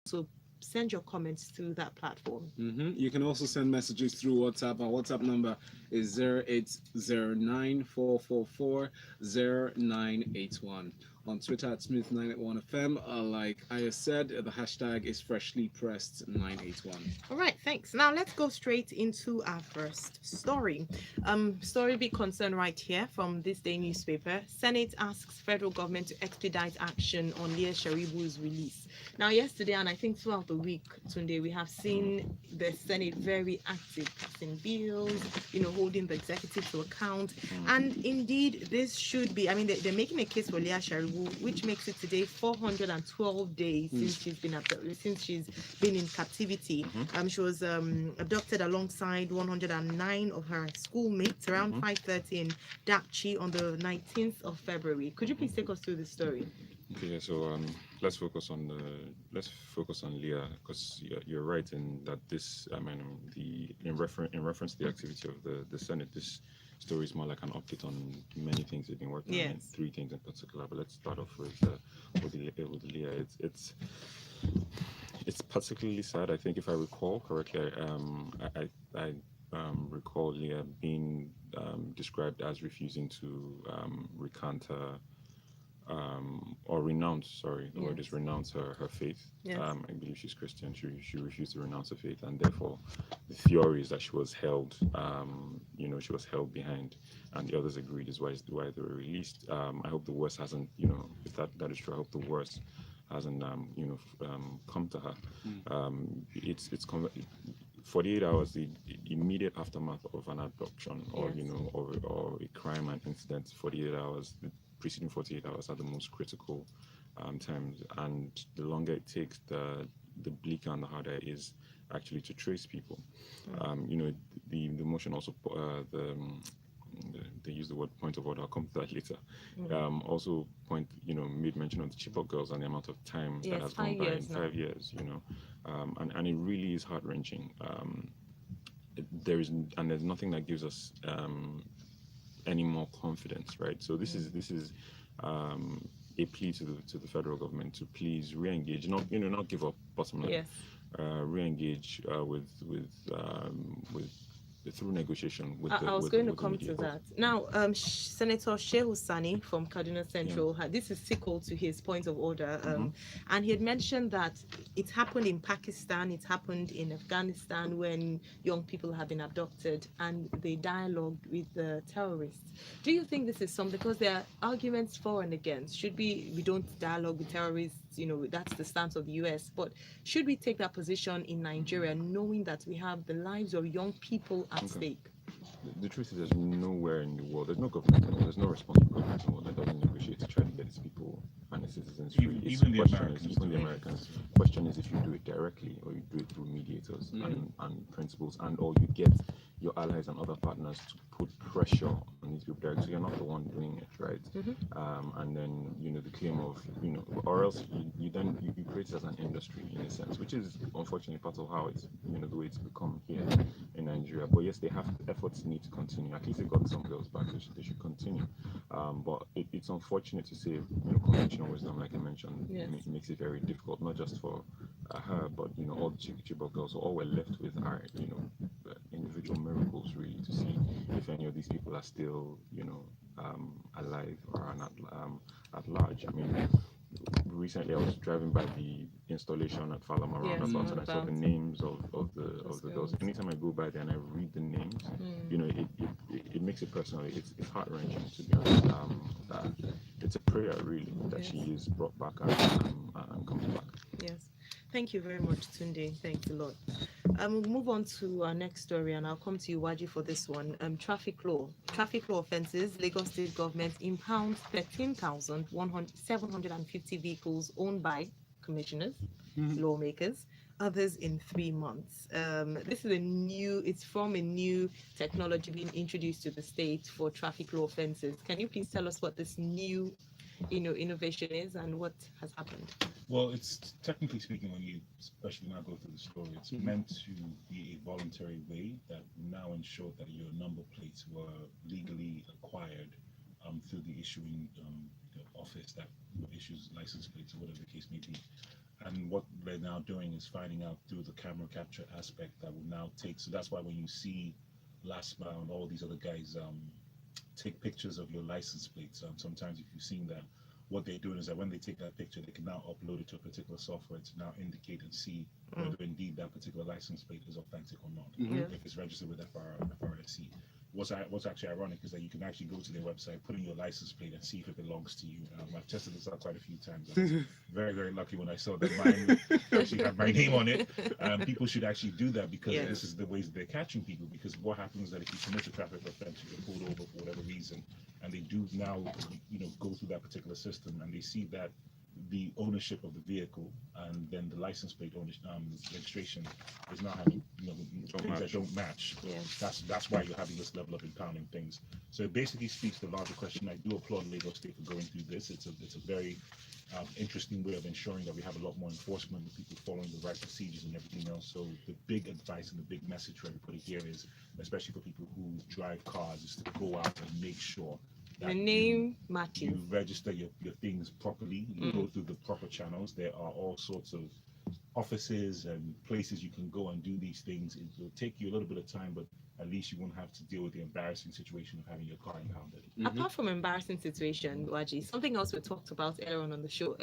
So send your comments through that platform. You can also send messages through WhatsApp. Our WhatsApp number is 0809440981. On Twitter at Smooth981FM. Like I said, the hashtag is freshly pressed 981. All right, thanks. Now let's go straight into our first story. Story big concern right here from this day newspaper. Senate asks federal government to expedite action on Leah Sharibu's release. Now, yesterday and I think throughout the week, Tunde, we have seen the Senate very active, passing bills, holding the executive to account. And indeed, this should be, I mean, they're making a case for Leah Sharibu, which makes it today 412 days since she's been in captivity. She was abducted alongside 109 of her schoolmates around 5:30 in Dapchi on the 19th of February. Could you please take us through the story? Okay, so let's focus on Leah, because you're right in that this, I mean, in reference to the activity of the Senate, this story is more like an update on many things they've been working on, three things in particular. But let's start off with Leah. It's particularly sad. I think if I recall correctly, I recall Leah being described as refusing to recant her. Or renounce, sorry, the word is renounce her faith. I believe she's Christian. She refused to renounce her faith, and therefore the theory is that she was held, she was held behind, and the others agreed is why they were released. I hope the worst hasn't, if that is true, I hope the worst hasn't, come to her. It's 48 hours, the immediate aftermath of an abduction or or a crime and incident. 48 hours. Preceding 48 hours are the most critical times, and the longer it takes, the bleaker and the harder it is actually to trace people. The motion also they use the word point of order. I'll come to that later. Also made mention of the Chibok girls and the amount of time that has gone by in 5 years. And it really is heart wrenching. There's nothing that gives us any more confidence, right? So this is a plea to the federal government to please re-engage, not give up, bottom line. Re-engage with through negotiation with I was going to come to that. Now, Senator Shehu Sani from Kaduna Central, this is sickle to his point of order, and he had mentioned that it happened in Pakistan, it happened in Afghanistan when young people have been abducted, and they dialogued with the terrorists. Do you think this is something, because there are arguments for and against, should we don't dialogue with terrorists, that's the stance of the US, but should we take that position in Nigeria, knowing that we have the lives of young people at stake? The truth is, there's nowhere in the world, there's no government in the world, there's no responsible government in the world that doesn't negotiate to try to get its people and its citizens free. Even the Americans. Question is if you do it directly or you do it through mediators and principles, and or you get your allies and other partners to put pressure on these people directly. So you're not the one doing it, right? And then the claim of or else you create it as an industry in a sense, which is unfortunately part of how it's the way it's become here in Nigeria. But yes, efforts need to continue. At least they got some girls back. They should continue. But it's unfortunate to say conventional wisdom, like I mentioned, makes it very difficult, not just for her, but all the Chibok girls. So all we're left with are individual miracles, really, to see if any of these people are still alive or are not at large. I mean, recently I was driving by the installation at Falama roundabout, and I saw the names of the girls. Anytime I go by there and I read the names, it makes it personal. It's heart wrenching, to be honest. It's a prayer, really, that she is brought back and comes back. Yes. Thank you very much, Tunde. Thanks a lot. We'll move on to our next story, and I'll come to you, Waji, for this one. Traffic law offences. Lagos State government impounds 13,750 vehicles owned by commissioners, lawmakers, others in 3 months. This is it's from a new technology being introduced to the state for traffic law offences. Can you please tell us what this new innovation is and what has happened? Well, it's technically speaking, when you especially now go through the story, it's meant to be a voluntary way that now ensure that your number plates were legally acquired through the issuing the office that issues license plates or whatever the case may be. And what they're now doing is finding out through the camera capture aspect that will now take. So that's why when you see Last Mile and all these other guys take pictures of your license plates, sometimes if you've seen that, what they're doing is that when they take that picture, they can now upload it to a particular software to now indicate and see whether indeed that particular license plate is authentic or not, if it's registered with FRSC. What's actually ironic is that you can actually go to their website, put in your license plate, and see if it belongs to you. I've tested this out quite a few times. I was very, very lucky when I saw that mine actually had my name on it. People should actually do that because this is the ways they're catching people. Because what happens is that if you commit a traffic offense, you get pulled over for whatever reason, and they do now, go through that particular system, and they see that the ownership of the vehicle and then the license plate registration is not having things that don't match. That's why you're having this level of impounding things. So it basically speaks to the larger question. I do applaud Lagos State for going through this. It's a very interesting way of ensuring that we have a lot more enforcement with people following the right procedures and everything else. So the big advice and the big message for everybody here is, especially for people who drive cars, is to go out and make sure the name matches. You register your things properly. You go through the proper channels. There are all sorts of offices and places you can go and do these things. It will take you a little bit of time, but at least you won't have to deal with the embarrassing situation of having your car impounded. Apart from embarrassing situation, Nwaji, something else we talked about earlier on the show,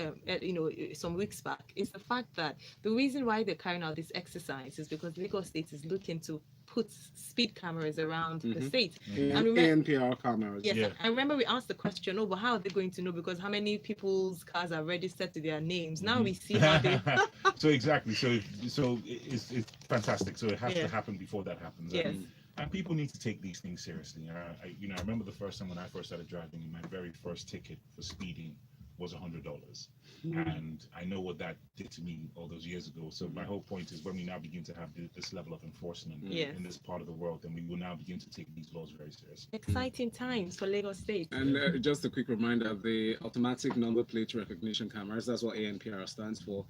some weeks back, is the fact that the reason why they're carrying out this exercise is because Lagos State is looking to put speed cameras around the state. And ANPR cameras. Yes, I remember we asked the question, but how are they going to know? Because how many people's cars are registered to their names? Now we see how they... So exactly. So it's fantastic. So it has to happen before that happens. Yes. And people need to take these things seriously. I remember the first time when I first started driving, my very first ticket for speeding was $100. And I know what that did to me all those years ago. So my whole point is, when we now begin to have this level of enforcement in this part of the world, then we will now begin to take these laws very seriously. Exciting times for Lagos State. And just a quick reminder, the automatic number plate recognition cameras, that's what ANPR stands for.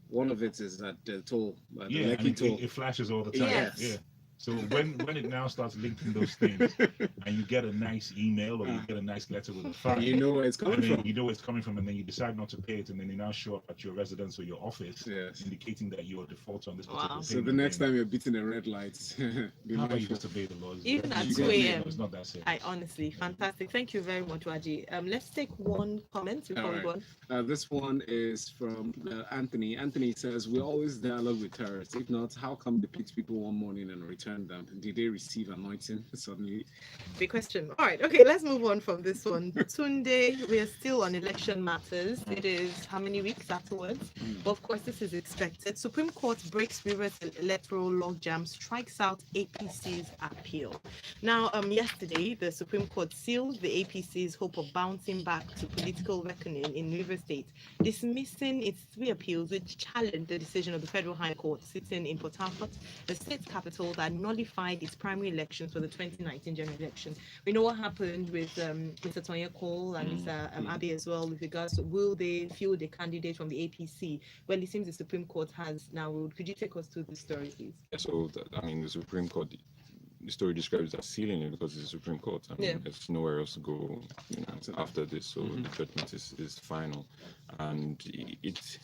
One of it is at the toll, the Lekki toll. It flashes all the time. Yes. Yeah. So when it now starts linking those things, and you get a nice email or you get a nice letter with a fine, you know where it's coming from. You know where it's coming from, and then you decide not to pay it, and then they now show up at your residence or your office, indicating that you are default on this particular payment. So the next time you're beating a red light, be how about you mindful. just obey the laws? Even at 2 a.m. It's not that serious. I honestly, fantastic. Thank you very much, Nwaji. Let's take one comment before we go on. This one is from Anthony. Anthony says, we always dialogue with terrorists. If not, how come they picked people one morning and returned them? Did they receive anointing suddenly? Big question. All right, okay, let's move on from this one. Tunde, we are still on election matters. It is how many weeks afterwards? But of course, this is expected. Supreme Court breaks previous electoral logjam, strikes out APC's appeal. Now, yesterday, the Supreme Court sealed the APC's hope of bouncing back to political reckoning in Rivers State, dismissing its 3 appeals which challenged the decision of the Federal High Court sitting in Port Harcourt, the state's capital, that nullified its primary elections for the 2019 general election. We know what happened with Mr. Tonya Cole and Mr. Abbey as well, with regards to will they field a candidate from the APC? Well, it seems the Supreme Court has now ruled. Could you take us through the story, please? Yeah, so, the Supreme Court, the story describes as sealing it because it's the Supreme Court. There's nowhere else to go after this, so the judgment is final. And it's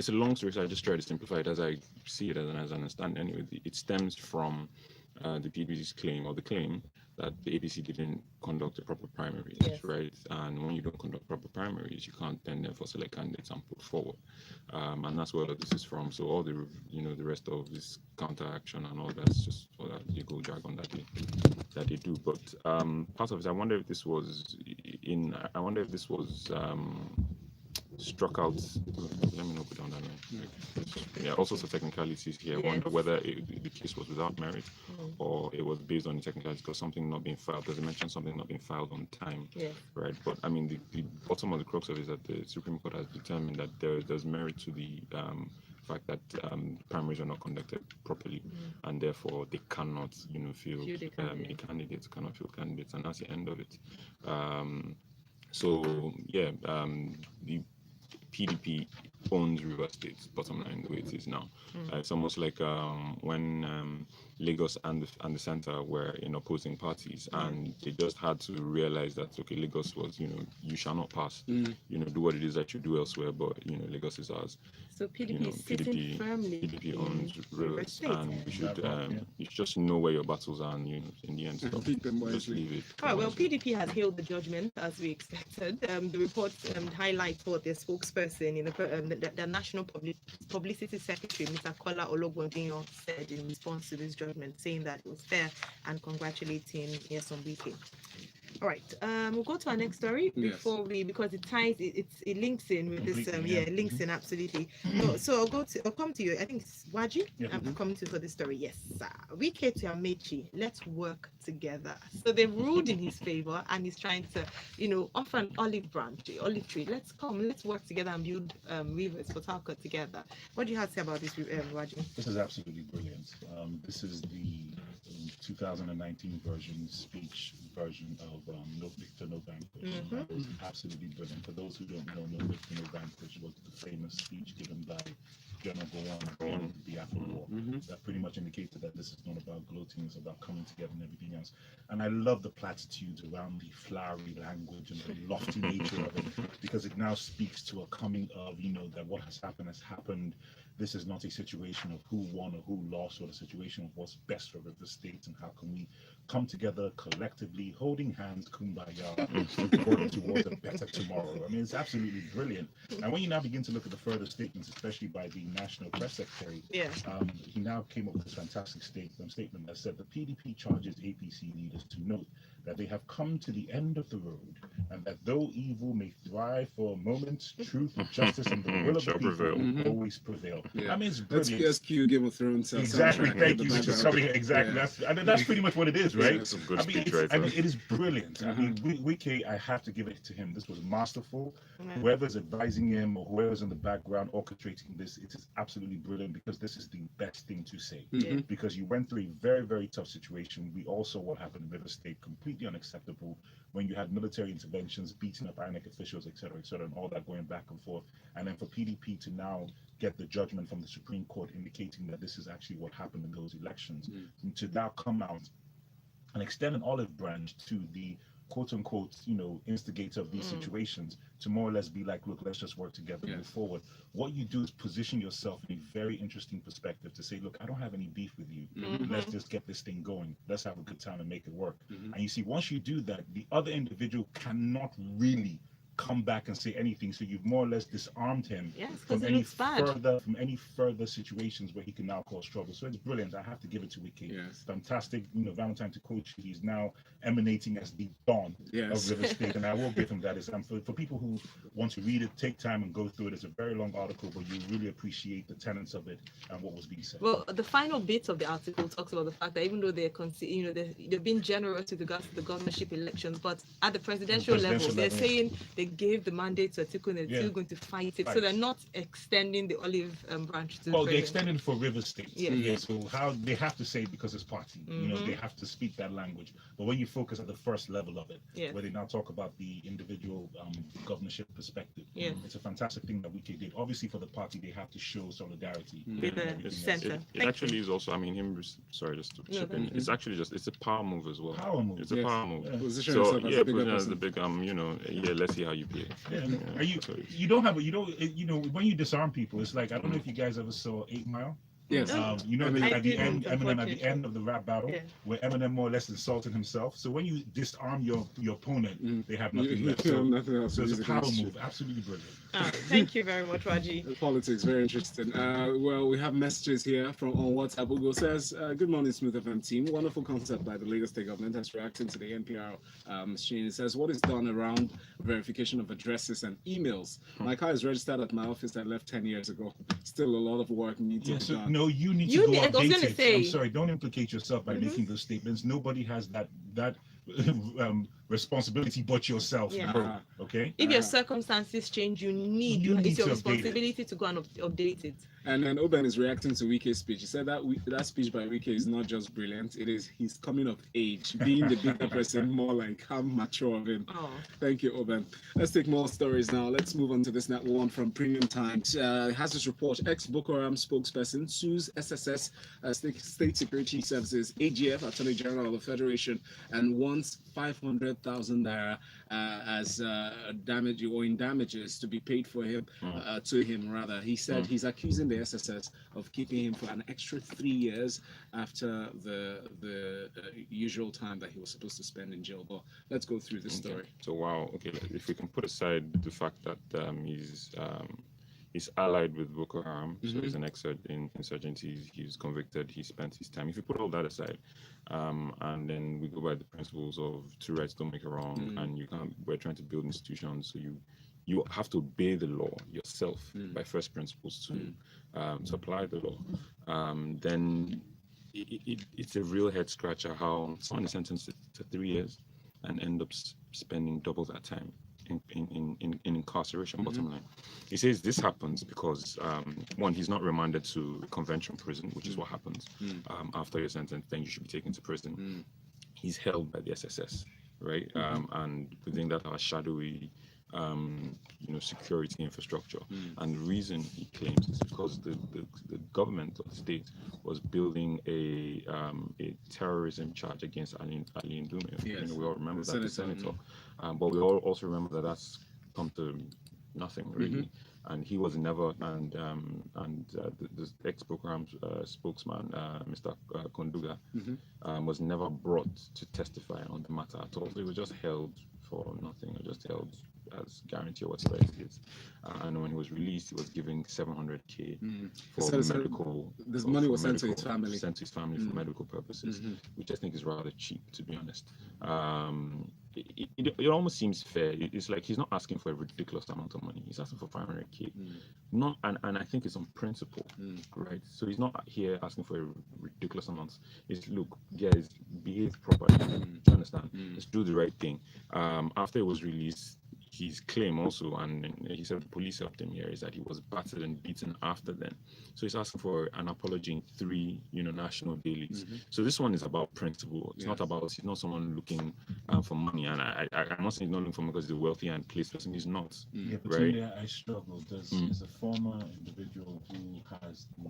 a long story, so I just try to simplify it as I see it and as I understand. Anyway, it stems from the PDP's claim, or the claim, that the APC didn't conduct a proper primaries, right? And when you don't conduct proper primaries, you can't then therefore select candidates and put forward. And that's where this is from. So all the rest of this counter action and all that's just all that legal jargon that they do. But part of it, I wonder if this was struck out. Let me not go down that line. All sorts of technicalities here. I wonder whether the case was without merit or it was based on the technicalities because something not being filed. Does it mention something not being filed on time? Right. But I mean, the bottom of the crux of it is that the Supreme Court has determined that there's merit to the fact that primaries are not conducted properly, and therefore they cannot, field candidates, and that's the end of it. The PDP owns River State, bottom line, the way it is now. It's almost like when Lagos and the center were in opposing parties, and they just had to realize that, okay, Lagos was, you shall not pass, do what it is that you do elsewhere, but, Lagos is ours. So PDP is sitting firmly. PDP owns Rivers, State. and you should just know where your battles are, and in the end, stop. Just leave it. All right, well, PDP has hailed the judgment as we expected. The report highlights what their spokesperson, the National Publicity Secretary, Mr. Kola Ologbondiyan, said in response to this judgment, saying that it was fair and congratulating Nyesom Wike. All right, we'll go to our next story before because it ties, it links in with this, links in absolutely. So I'll come to you. I think it's Nwaji. I'm coming to you for this story. Yes, Wike to Amechi, let's work together. So they've ruled in his favor, and he's trying to, offer an olive tree. Let's work together and build rivers for Talca together. What do you have to say about this, Nwaji? This is absolutely brilliant. This is the 2019 speech version of No Victor, No Vanquish. That was absolutely brilliant. For those who don't know, No Victor, No Vanquish was the famous speech given by General Gowon in the Biafra War. That pretty much indicated that this is not about gloating, it's about coming together and everything else. And I love the platitudes around the flowery language and the lofty nature of it, because it now speaks to a coming of, that what has happened. This is not a situation of who won or who lost, or the situation of what's best for River State and how can we come together collectively, holding hands, kumbaya, working towards a better tomorrow. I mean, it's absolutely brilliant. And when you now begin to look at the further statements, especially by the National Press Secretary, he now came up with this fantastic statement that said the PDP charges APC leaders to note that they have come to the end of the road, and that though evil may thrive for a moment, truth, justice, and the will of the people will always prevail. I mean, it's brilliant. That's PSQ Game of Thrones. Exactly. Thank you. Exactly. That's pretty much what it is, right? That's a good speech, it is brilliant. I mean, Wike, I have to give it to him. This was masterful. Whoever's advising him or whoever's in the background orchestrating this, it is absolutely brilliant, because this is the best thing to say. Because you went through a very, very tough situation. We all saw what happened in River State, completely unacceptable, when you had military interventions, beating up INEC officials, etc., and all that going back and forth. And then for PDP to now get the judgment from the Supreme Court indicating that this is actually what happened in those elections, and to now come out and extend an olive branch to the quote-unquote, instigator of these situations, to more or less be like, look, let's just work together and move forward. What you do is position yourself in a very interesting perspective to say, look, I don't have any beef with you. Let's just get this thing going. Let's have a good time and make it work. And you see, once you do that, the other individual cannot really come back and say anything, so you've more or less disarmed him from any further situations where he can now cause trouble. So it's brilliant. I have to give it to Wike. Fantastic. Valentine, to coach, he's now emanating as the dawn of River State, and I will give him that. For people who want to read it, take time and go through it. It's a very long article, but you really appreciate the tenets of it and what was being said. Well, the final bit of the article talks about the fact that even though they've been generous with regards to the governorship elections, but at the presidential level, they're saying they gave the mandate to Atiku and they're still going to fight it. So they're not extending the olive branch to they're extending for River State. So how they have to say, because it's party, they have to speak that language. But when you focus at the first level of it, where they now talk about the individual governorship perspective, it's a fantastic thing that Wike did. Obviously, for the party, they have to show solidarity with the center. It actually is also, sorry, just to chip in, it's actually it's a power move as well. Power move. It's a power move. Position So yourself as the big, let's see how you play. You don't when you disarm people, it's like, I don't know if you guys ever saw 8 Mile. Yes. At the end of the rap battle, where Eminem more or less insulted himself. So when you disarm your opponent, they have nothing left. So it's a power move. Absolutely brilliant. Thank you very much, Nwaji. Politics, very interesting. Well, we have messages here on WhatsApp. Ugo says, good morning, Smooth FM team. Wonderful concept by the Lagos State government as reacting to the NPR machine. It says, what is done around verification of addresses and emails? My car is registered at my office I left 10 years ago. Still a lot of work needs to be done. No, you need to go update it. I'm sorry, don't implicate yourself by making those statements. Nobody has that responsibility but yourself. Yeah. Now, okay. If your circumstances change, it's your responsibility to go and update it. And then Oben is reacting to Wike's speech. He said that that speech by Wike is not just brilliant; it is he's coming of age, being the bigger person, more like how mature of him. Oh. Thank you, Oben. Let's take more stories now. Let's move on to this next one from Premium Times. It has this report: ex-Boko Haram spokesperson sues SSS, State Security Services, AGF, Attorney General of the Federation, and wants 500,000 naira as damage or in damages to be paid for him to him. Rather, he said he's accusing the SSS of keeping him for an extra 3 years after the usual time that he was supposed to spend in jail. But let's go through this story. So wow, okay, if we can put aside the fact that he's allied with Boko Haram, so he's an insurgency, he's convicted, he spent his time. If you put all that aside, and then we go by the principles of two rights don't make a wrong, and we're trying to build institutions, so you have to obey the law yourself by first principles to apply the law. Then it's a real head scratcher how someone is sentenced to 3 years and end up spending double that time in incarceration. Bottom line, he says this happens because one, he's not remanded to convention prison, which is what happens after your sentence. Then you should be taken to prison. He's held by the SSS, right? And within that our shadowy security infrastructure. And the reason he claims is because the government of the state was building a terrorism charge against Ali Ndume. Yes. We all remember The that, senator. the senator. But we all also remember that that's come to nothing really. And he was never, and the ex-Boko Haram spokesman, Mr. Konduga, was never brought to testify on the matter at all. So he was just held for nothing, or just held as guarantee or whatever it is. And when he was released, he was given 700k for medical. This money was sent to his family. Sent to his family for medical purposes, which I think is rather cheap, to be honest. It almost seems fair. It's like he's not asking for a ridiculous amount of money. He's asking for 500k. Not, and I think it's on principle, right? So he's not here asking for a ridiculous amount. It's look, guys, behave properly. Do you understand? Let's do the right thing. After he was released, his claim also, and he said the police helped him here, is that he was battered and beaten after then. So he's asking for an apology in 3, national dailies. So this one is about principle. It's not about, he's not someone looking for money. And I'm not saying he's not looking for money because he's a wealthy and placed person. He's not. Yeah, but right? I struggle. As a former individual who has the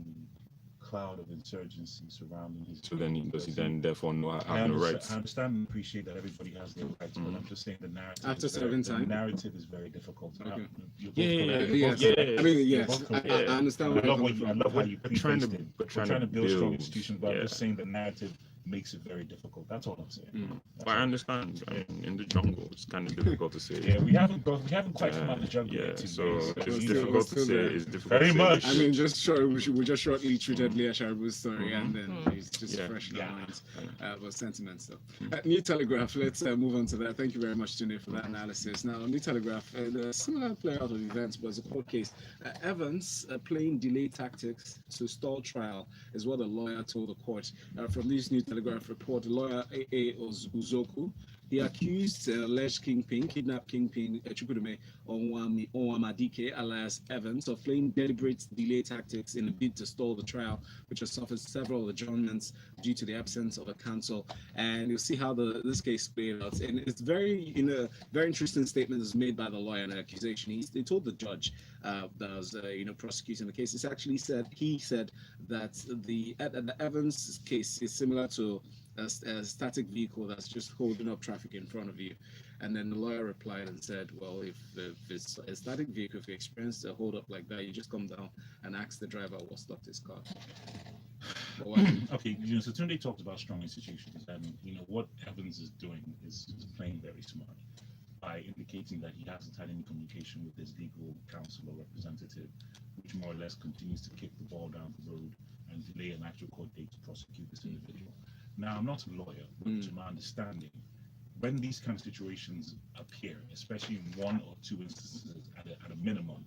cloud of insurgency surrounding his. So then does he then therefore have no rights? I understand and appreciate that everebody has their rights, but I'm just saying the narrative. After serving time, the narrative is very difficult. Okay. Yeah. I mean, yes, I understand. I love how you trying to build strong institutions, but I'm just saying the narrative makes it very difficult. That's all I'm saying. But I understand. I mean, in the jungle, it's kind of difficult to say. Yeah, we haven't quite come out of the jungle yet. So it's Still- difficult still to say. there. It's difficult. Very to say. much. I mean, we just shortly treated Leah Sharibu's story, and then it's just fresh in our minds. But sentiments, though. New Telegraph. Let's move on to that. Thank you very much, Tunde, for that analysis. Now, New Telegraph, a similar play out of events, but it's a court case. Evans playing delay tactics to stall trial is what the lawyer told the court. From this New Telegraph report, the lawyer A.A. Uzoku, he accused alleged kidnap kingpin Chukwudume Onwamadike, alias Evans, of playing deliberate delay tactics in a bid to stall the trial, which has suffered several adjournments due to the absence of a counsel. And you'll see how this case played out. And it's very interesting statement is made by the lawyer in the accusation. They told the judge that was prosecuting the case. He said that the Evans case is similar to a static vehicle that's just holding up traffic in front of you. And then the lawyer replied and said, well, if it's a static vehicle, if you experience a hold up like that, you just come down and ask the driver what stopped his car. Okay, so Tunde talked about strong institutions, and what Evans is doing is playing very smart by indicating that he hasn't had any communication with his legal counsel or representative, which more or less continues to kick the ball down the road and delay an actual court date to prosecute this individual. Now, I'm not a lawyer, but to my understanding, when these kind of situations appear, especially in 1 or 2 instances at a minimum,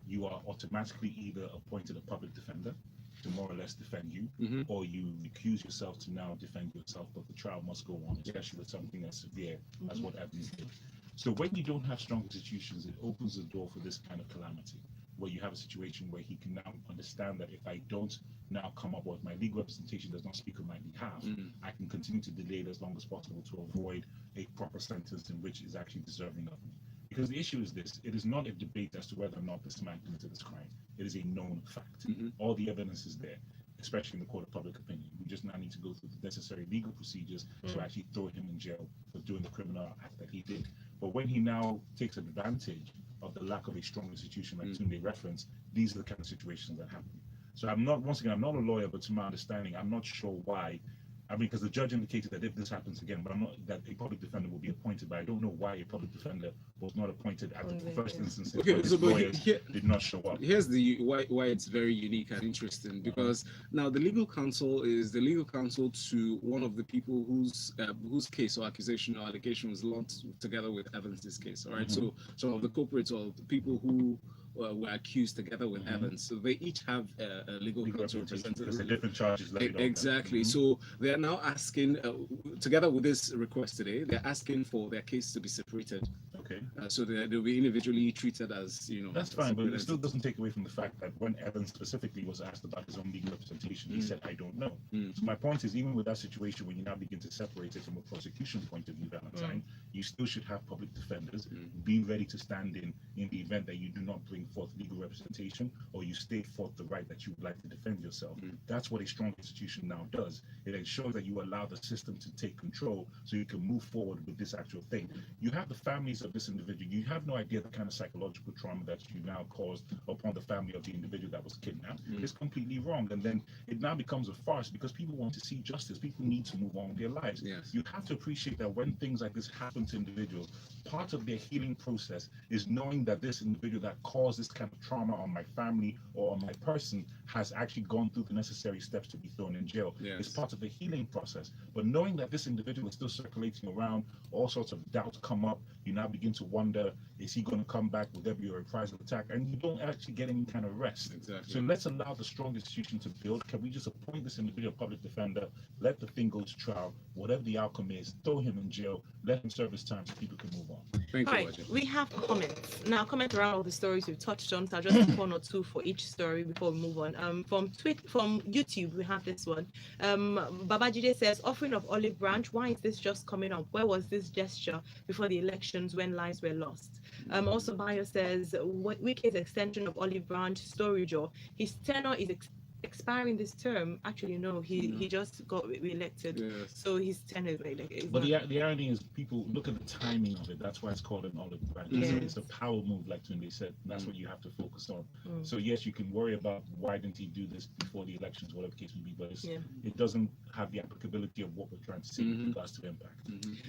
you are automatically either appointed a public defender to more or less defend you, or you recuse yourself to now defend yourself, but the trial must go on, especially with something as severe as what Evans did. So when you don't have strong institutions, it opens the door for this kind of calamity, where you have a situation where he can now understand that if I don't now come up with my legal representation does not speak on my behalf, I can continue to delay it as long as possible to avoid a proper sentence in which is actually deserving of me. Because the issue is this, it is not a debate as to whether or not this man committed this crime. It is a known fact. All the evidence is there, especially in the court of public opinion. We just now need to go through the necessary legal procedures to actually throw him in jail for doing the criminal act that he did. But when he now takes advantage of the lack of a strong institution like Tunde referenced, these are the kind of situations that happen. So I'm not, once again, I'm not a lawyer, but to my understanding, I'm not sure why. I mean, because the judge indicated that if this happens again, but I'm not, that a public defender will be appointed, but I don't know why a public defender was not appointed at the first instance. Okay, so lawyers did not show up. Here's the why it's very unique and interesting, because now the legal counsel is the legal counsel to one of the people whose case or accusation or allegation was launched together with Evans's case. All right, so some of the culprits or the people who were accused together with Evans, so they each have a legal counsel representative. Because the different charges laid on them. Exactly. So they are now asking, together with this request today, they're asking for their case to be separated. Okay. So they'll be individually treated as, That's fine, but it still doesn't take away from the fact that when Evans specifically was asked about his own legal representation, he said, I don't know. So my point is, even with that situation, when you now begin to separate it from a prosecution point of view, Valentine, you still should have public defenders be ready to stand in the event that you do not bring forth legal representation or you state forth the right that you would like to defend yourself. That's what a strong institution now does. It ensures that you allow the system to take control so you can move forward with this actual thing. You have the families of this individual. You have no idea the kind of psychological trauma that you now caused upon the family of the individual that was kidnapped. It's completely wrong. And then it now becomes a farce because people want to see justice. People need to move on with their lives. You have to appreciate that when things like this happen to individuals, part of their healing process is knowing that this individual that caused this kind of trauma on my family or on my person has actually gone through the necessary steps to be thrown in jail. It's part of the healing process. But knowing that this individual is still circulating around, all sorts of doubts come up, you now begin to wonder, is he going to come back? Will there be a reprisal attack? And you don't actually get any kind of rest. So let's allow the strong institution to build. Can we just appoint this individual public defender, let the thing go to trial, whatever the outcome is, throw him in jail, let him serve his time so people can move on. Thank you, Right, we have comments. Now, comment around all the stories we've touched on. So I'll just have one or two for each story before we move on. From YouTube, we have this one. Babajide says, offering of olive branch, why is this just coming up? Where was this gesture before the elections when lives were lost? Also, Bayo says, Wike's extension of olive branch storage, or his tenure is expiring this term. Actually, no, he just got re-elected, so his tenure is but the irony is, people look at the timing of it. That's why it's called an olive branch. It's a power move, like Tunde said. That's what you have to focus on. So yes, you can worry about why didn't he do this before the elections, whatever the case may be, but it doesn't have the applicability of what we're trying to see with regards to impact.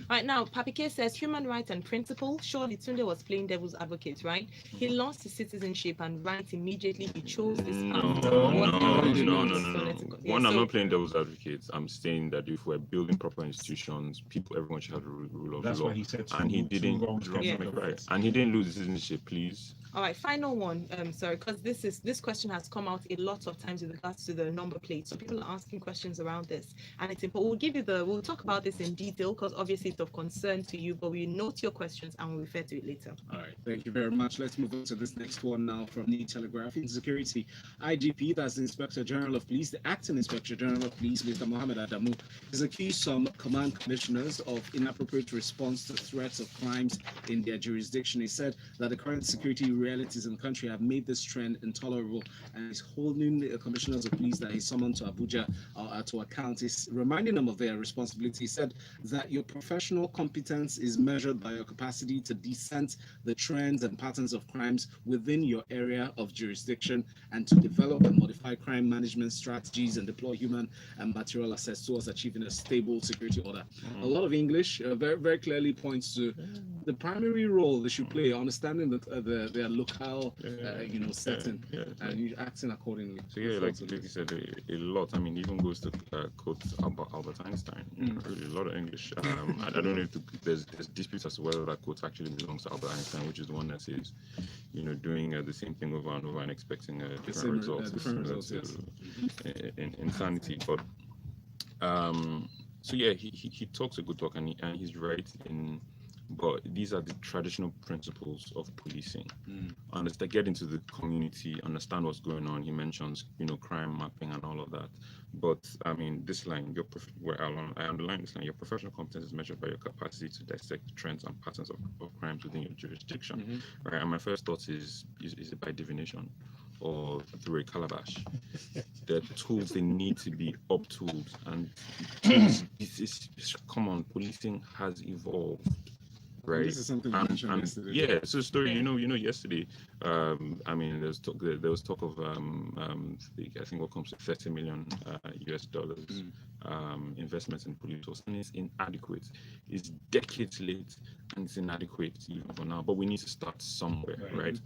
Right now, Papike says human rights and principle. Surely Tunde was playing devil's advocate, right? He lost his citizenship and rights immediately. He chose this path. No. One, I'm not playing devil's advocate. I'm saying that if we're building proper institutions, everyone should have the rule of That's law. why he said And he didn't right. And he didn't lose his citizenship, please. All right, final one. Sorry, because this question has come out a lot of times with regards to the number plate. So people are asking questions around this, and it's important. We'll talk about this in detail because obviously it's of concern to you. But we note your questions and we'll refer to it later. All right, thank you very much. Let's move on to this next one now from the Telegraph. Insecurity IGP, that's the Inspector General of Police, the Acting Inspector General of Police, Mr. Mohammed Adamu, has accused some command commissioners of inappropriate response to threats of crimes in their jurisdiction. He said that the current security realities in the country have made this trend intolerable, and is holding the commissioners of police that he summoned to Abuja to account. He's reminding them of their responsibility. He said that your professional competence is measured by your capacity to dissent the trends and patterns of crimes within your area of jurisdiction and to develop and modify crime management strategies and deploy human and material assets towards achieving a stable security order. A lot of English very, very clearly points to the primary role they should play, understanding their locale, setting, and you acting accordingly. So like you said, a lot. I mean, even goes to quote Albert Einstein. Really, a lot of English. I don't know if there's disputes as to whether that quote actually belongs to Albert Einstein, which is the one that says, doing the same thing over and over and expecting different results. Different results, yes. insanity. But so yeah, he talks a good talk, and he's right in. But these are the traditional principles of policing. Understand, get into the community, understand what's going on. He mentions, crime mapping and all of that. But I mean, this line, I underline this line. Your professional competence is measured by your capacity to dissect trends and patterns of crimes within your jurisdiction, right? And my first thought is it by divination or through a calabash? The tools, they need to be up tooled, and come on, policing has evolved. Right. This is something we mentioned yesterday. Yeah, so story. Yesterday. I mean, there was talk of I think what comes to $30 million US dollars investments in police force, and it's inadequate. It's decades late, and it's inadequate even for now. But we need to start somewhere, right?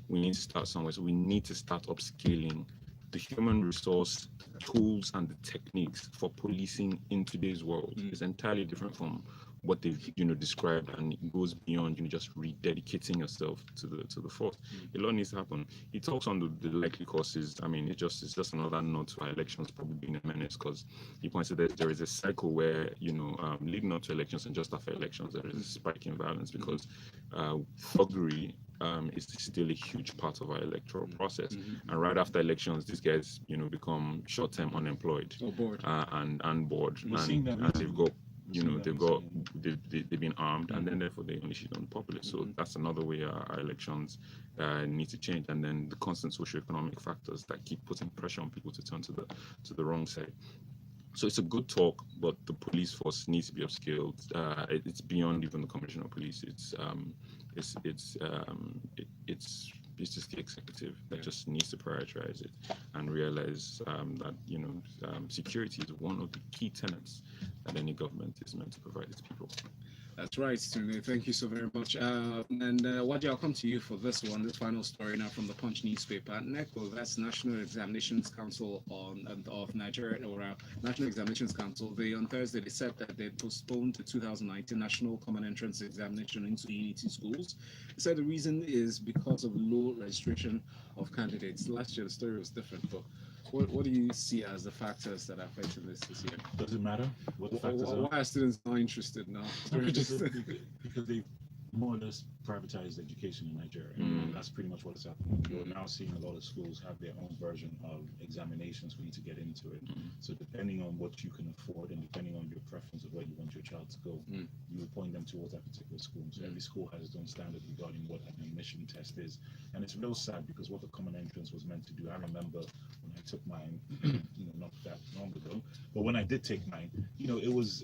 We need to start somewhere. So we need to start upscaling the human resource tools and the techniques for policing in today's world. Is entirely different from what they've described, and it goes beyond just rededicating yourself to the force. A lot needs to happen. He talks on the likely causes. I mean, it's just another note to our elections probably being a menace, because he points out that there is a cycle where leading up to elections and just after elections there is a spike in violence, because thuggery is still a huge part of our electoral process. And right after elections, these guys become short-term unemployed and bored, and they've got they've been armed, and then therefore they unleash it on the populace. So that's another way our elections need to change. And then the constant socioeconomic factors that keep putting pressure on people to turn to the wrong side. So it's a good talk, but the police force needs to be upscaled. It's beyond even the commissioner of police. It's just the executive that just needs to prioritize it and realize that security is one of the key tenets that any government is meant to provide its people. That's right, Tunde. Thank you so very much. And Nwaji, I'll come to you for this one, this final story now from the Punch newspaper. NECO, that's National Examinations Council of Nigeria, or National Examinations Council. On Thursday, they said that they postponed the 2019 National Common Entrance Examination into Unity schools. They said the reason is because of low registration of candidates. Last year, the story was different, but what do you see as the factors that are affecting this year? Does it matter what the factors are? Why are students not interested now? Because they more or less privatized education in Nigeria. That's pretty much what is happening. You're now seeing a lot of schools have their own version of examinations for you to get into it. So depending on what you can afford and depending on your preference of where you want your child to go, you will point them towards that particular school. So every school has its own standard regarding what an admission test is. And it's real sad, because what the common entrance was meant to do, I remember when I took mine, not that long ago, but when I did take mine, it was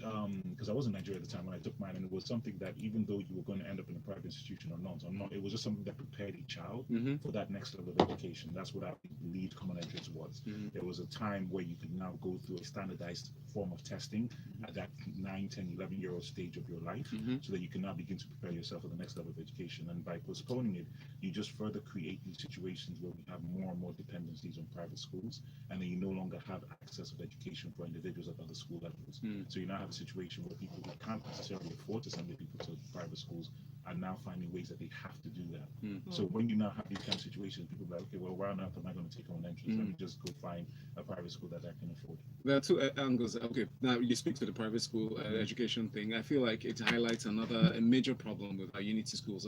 because I was in Nigeria at the time when I took mine, and it was something that even though you were going to end up in a private institution or not, it was just something that prepared a child for that next level of education. That's what our lead common entrance was. There was a time where you could now go through a standardized form of testing at that 9, 10, 11-year-old stage of your life, so that you can now begin to prepare yourself for the next level of education. And by postponing it, you just further create these situations where we have more and more dependencies on private schools, and then you no longer have access of education for individuals at other school levels. So you now have a situation where people who can't necessarily afford to send their people to private schools are now finding ways that they have to do that. So when you now have these kind of situations, people are like, okay, well, why on earth am I going to take on entrance? Let me just go find a private school that I can afford. There are two angles. Okay, now you speak to the private school education thing. I feel like it highlights a major problem with our Unity schools.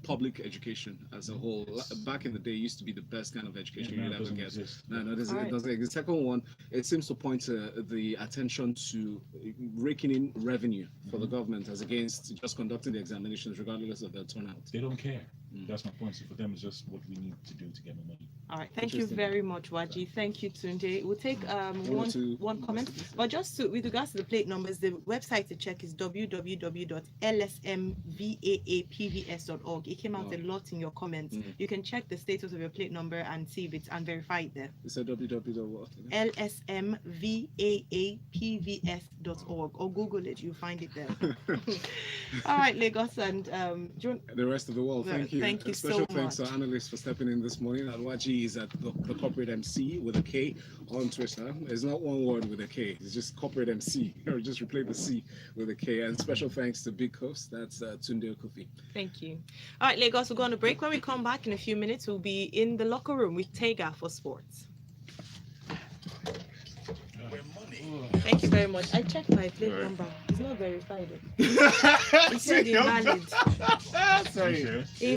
Public education as a whole. Back in the day, it used to be the best kind of education you'd ever get. No, it doesn't exist. The second one, it seems to point to the attention to raking in revenue for the government as against just conducting the examinations regardless of their turnout. They don't care. That's my point. So for them, it's just what we need to do to get more money. All right, thank you very much, Nwaji. Thank you, Tunde. We'll take one comment. But just with regards to the plate numbers, the website to check is www.lsmvaapvs.org. It came out a lot in your comments. You can check the status of your plate number and see if it's and verify it there. You said www. lsmvaapvs.org, or Google it, you'll find it there. All right, Lagos and the rest of the world. Thank you. Thank you so Special much. thanks to Analysts for stepping in this morning. Nwaji is at the corporate MC with a K on Twitter. It's not one word with a K. It's just corporate MC. Or just replace the C with a K. And special thanks to big host. That's Tunde Okufi. Thank you. All right, Lagos, we'll go on a break. When we come back in a few minutes, we'll be in the locker room with Tega for sports. Thank you very much. I checked my plate Right. number. It's not verified. It said invalid. Are you Sorry. serious?